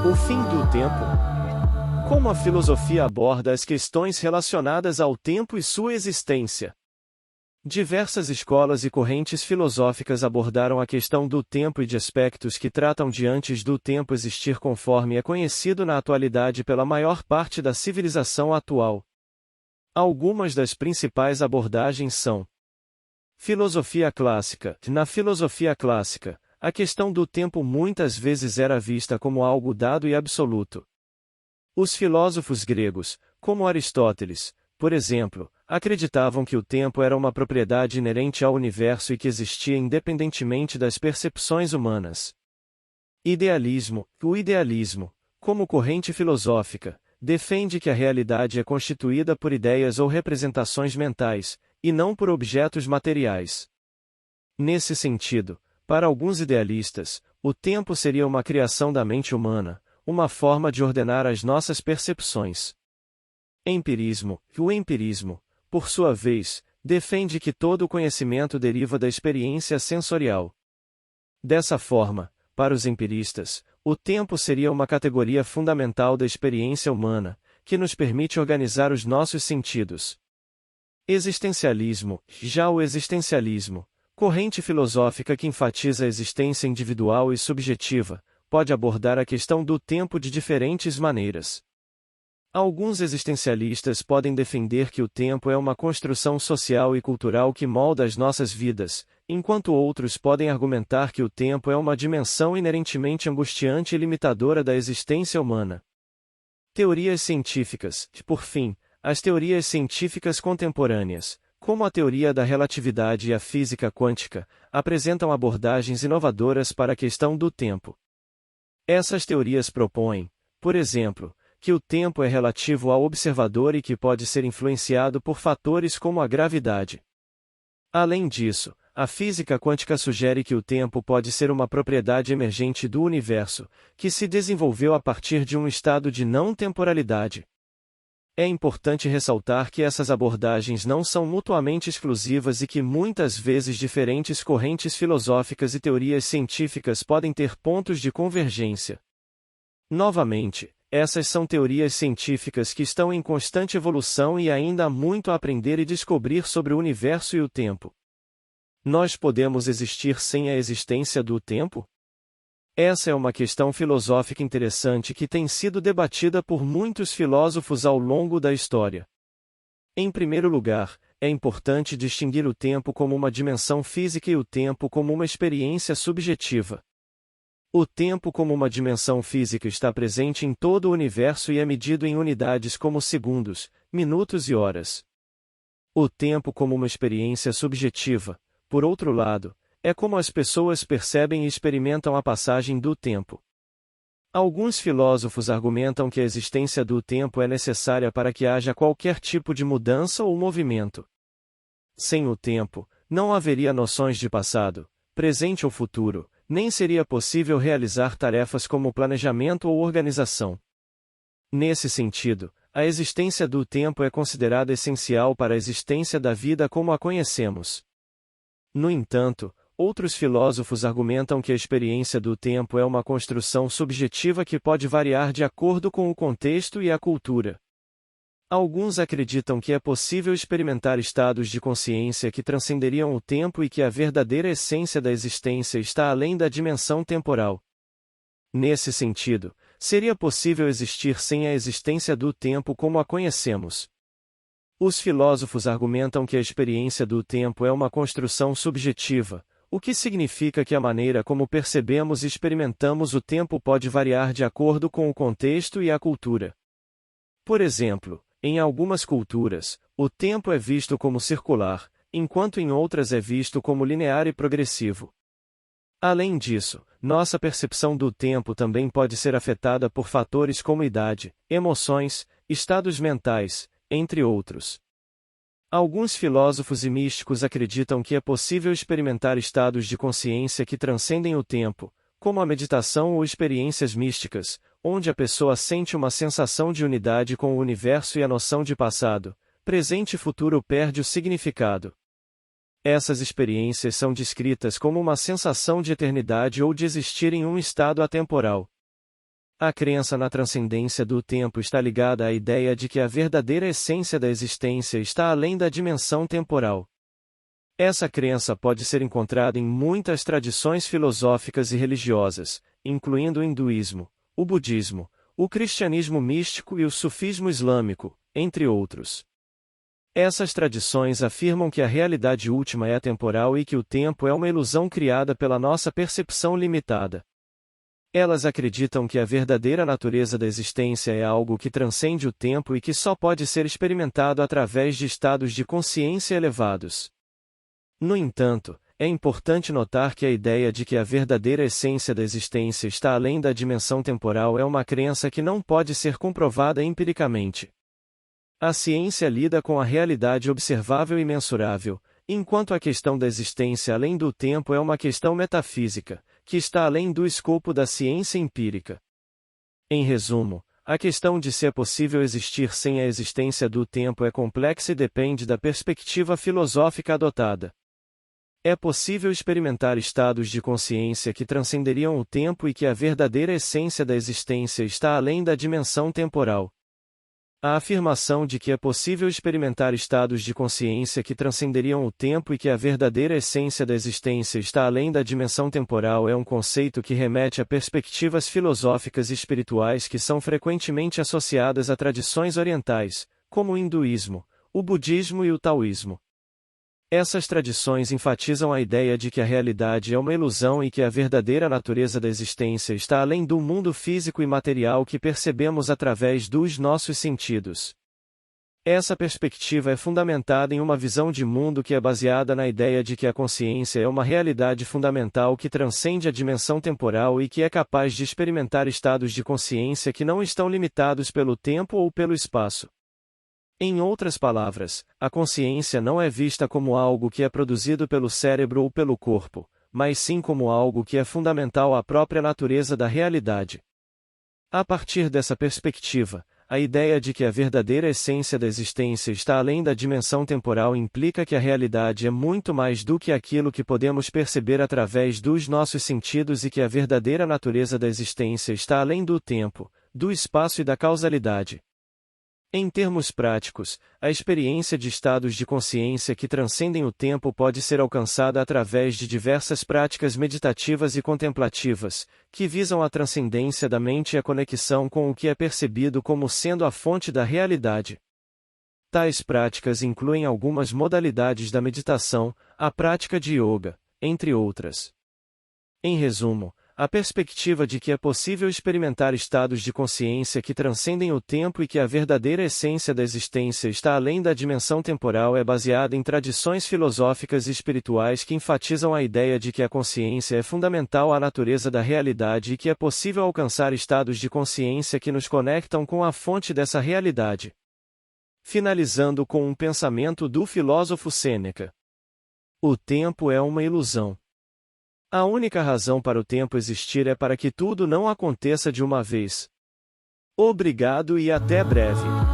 O fim do tempo. Como a filosofia aborda as questões relacionadas ao tempo e sua existência. Diversas escolas e correntes filosóficas abordaram a questão do tempo e de aspectos que tratam de antes do tempo existir conforme é conhecido na atualidade pela maior parte da civilização atual. Algumas das principais abordagens são: filosofia clássica. Na filosofia clássica, a questão do tempo muitas vezes era vista como algo dado e absoluto. Os filósofos gregos, como Aristóteles, por exemplo, acreditavam que o tempo era uma propriedade inerente ao universo e que existia independentemente das percepções humanas. Idealismo. O idealismo, como corrente filosófica, defende que a realidade é constituída por ideias ou representações mentais, e não por objetos materiais. Nesse sentido, para alguns idealistas, o tempo seria uma criação da mente humana, uma forma de ordenar as nossas percepções. Empirismo. O empirismo, por sua vez, defende que todo o conhecimento deriva da experiência sensorial. Dessa forma, para os empiristas, o tempo seria uma categoria fundamental da experiência humana, que nos permite organizar os nossos sentidos. Existencialismo. Já o existencialismo, corrente filosófica que enfatiza a existência individual e subjetiva, pode abordar a questão do tempo de diferentes maneiras. Alguns existencialistas podem defender que o tempo é uma construção social e cultural que molda as nossas vidas, enquanto outros podem argumentar que o tempo é uma dimensão inerentemente angustiante e limitadora da existência humana. Teorias científicas. Por fim, as teorias científicas contemporâneas, como a teoria da relatividade e a física quântica, apresentam abordagens inovadoras para a questão do tempo. Essas teorias propõem, por exemplo, que o tempo é relativo ao observador e que pode ser influenciado por fatores como a gravidade. Além disso, a física quântica sugere que o tempo pode ser uma propriedade emergente do universo, que se desenvolveu a partir de um estado de não-temporalidade. É importante ressaltar que essas abordagens não são mutuamente exclusivas e que muitas vezes diferentes correntes filosóficas e teorias científicas podem ter pontos de convergência. Novamente, essas são teorias científicas que estão em constante evolução e ainda há muito a aprender e descobrir sobre o universo e o tempo. Nós podemos existir sem a existência do tempo? Essa é uma questão filosófica interessante que tem sido debatida por muitos filósofos ao longo da história. Em primeiro lugar, é importante distinguir o tempo como uma dimensão física e o tempo como uma experiência subjetiva. O tempo como uma dimensão física está presente em todo o universo e é medido em unidades como segundos, minutos e horas. O tempo como uma experiência subjetiva, por outro lado, é como as pessoas percebem e experimentam a passagem do tempo. Alguns filósofos argumentam que a existência do tempo é necessária para que haja qualquer tipo de mudança ou movimento. Sem o tempo, não haveria noções de passado, presente ou futuro, nem seria possível realizar tarefas como planejamento ou organização. Nesse sentido, a existência do tempo é considerada essencial para a existência da vida como a conhecemos. No entanto, outros filósofos argumentam que a experiência do tempo é uma construção subjetiva que pode variar de acordo com o contexto e a cultura. Alguns acreditam que é possível experimentar estados de consciência que transcenderiam o tempo e que a verdadeira essência da existência está além da dimensão temporal. Nesse sentido, seria possível existir sem a existência do tempo como a conhecemos. Os filósofos argumentam que a experiência do tempo é uma construção subjetiva, o que significa que a maneira como percebemos e experimentamos o tempo pode variar de acordo com o contexto e a cultura. Por exemplo, em algumas culturas, o tempo é visto como circular, enquanto em outras é visto como linear e progressivo. Além disso, nossa percepção do tempo também pode ser afetada por fatores como idade, emoções, estados mentais, entre outros. Alguns filósofos e místicos acreditam que é possível experimentar estados de consciência que transcendem o tempo, como a meditação ou experiências místicas, onde a pessoa sente uma sensação de unidade com o universo e a noção de passado, presente e futuro perde o significado. Essas experiências são descritas como uma sensação de eternidade ou de existir em um estado atemporal. A crença na transcendência do tempo está ligada à ideia de que a verdadeira essência da existência está além da dimensão temporal. Essa crença pode ser encontrada em muitas tradições filosóficas e religiosas, incluindo o hinduísmo, o budismo, o cristianismo místico e o sufismo islâmico, entre outros. Essas tradições afirmam que a realidade última é atemporal e que o tempo é uma ilusão criada pela nossa percepção limitada. Elas acreditam que a verdadeira natureza da existência é algo que transcende o tempo e que só pode ser experimentado através de estados de consciência elevados. No entanto, é importante notar que a ideia de que a verdadeira essência da existência está além da dimensão temporal é uma crença que não pode ser comprovada empiricamente. A ciência lida com a realidade observável e mensurável, enquanto a questão da existência além do tempo é uma questão metafísica, que está além do escopo da ciência empírica. Em resumo, a questão de se é possível existir sem a existência do tempo é complexa e depende da perspectiva filosófica adotada. É possível experimentar estados de consciência que transcenderiam o tempo e que a verdadeira essência da existência está além da dimensão temporal. A afirmação de que é possível experimentar estados de consciência que transcenderiam o tempo e que a verdadeira essência da existência está além da dimensão temporal é um conceito que remete a perspectivas filosóficas e espirituais que são frequentemente associadas a tradições orientais, como o hinduísmo, o budismo e o taoísmo. Essas tradições enfatizam a ideia de que a realidade é uma ilusão e que a verdadeira natureza da existência está além do mundo físico e material que percebemos através dos nossos sentidos. Essa perspectiva é fundamentada em uma visão de mundo que é baseada na ideia de que a consciência é uma realidade fundamental que transcende a dimensão temporal e que é capaz de experimentar estados de consciência que não estão limitados pelo tempo ou pelo espaço. Em outras palavras, a consciência não é vista como algo que é produzido pelo cérebro ou pelo corpo, mas sim como algo que é fundamental à própria natureza da realidade. A partir dessa perspectiva, a ideia de que a verdadeira essência da existência está além da dimensão temporal implica que a realidade é muito mais do que aquilo que podemos perceber através dos nossos sentidos e que a verdadeira natureza da existência está além do tempo, do espaço e da causalidade. Em termos práticos, a experiência de estados de consciência que transcendem o tempo pode ser alcançada através de diversas práticas meditativas e contemplativas, que visam a transcendência da mente e a conexão com o que é percebido como sendo a fonte da realidade. Tais práticas incluem algumas modalidades da meditação, a prática de yoga, entre outras. Em resumo, a perspectiva de que é possível experimentar estados de consciência que transcendem o tempo e que a verdadeira essência da existência está além da dimensão temporal é baseada em tradições filosóficas e espirituais que enfatizam a ideia de que a consciência é fundamental à natureza da realidade e que é possível alcançar estados de consciência que nos conectam com a fonte dessa realidade. Finalizando com um pensamento do filósofo Sêneca. O tempo é uma ilusão. A única razão para o tempo existir é para que tudo não aconteça de uma vez. Obrigado e até breve.